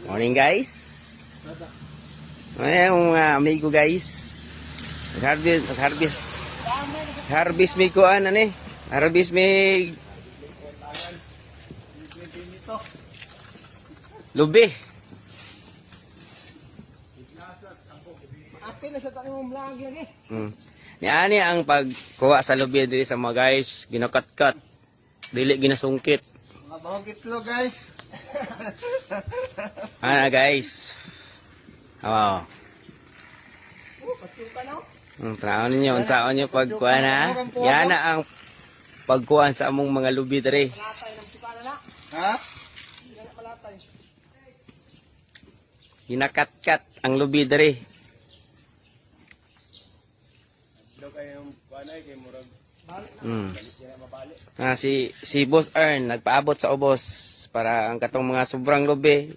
Morning guys. Ayun mga amigo guys. Harvest mi ko ano ni? Harvest mi lubi. Apil na sa taong vlog lagi. Niani ang pagkuha sa lubi diri sa mga guys, ginakat-kat. Dili ginasungkit. Mga bahogit lo guys. Ana guys. Oh. Patuka no? Tanaw ninyo unsaon niyo pagkuha na. Yan na ang pagkuha sa among mga lubi diri. Palatay ng tukala na. Ha? Yan palatay. Ginakat-kat ang lubi diri. Do kayong kuanay kay murag. Si Boss Earn nagpaabot sa ubos para ang katong mga sobrang lubi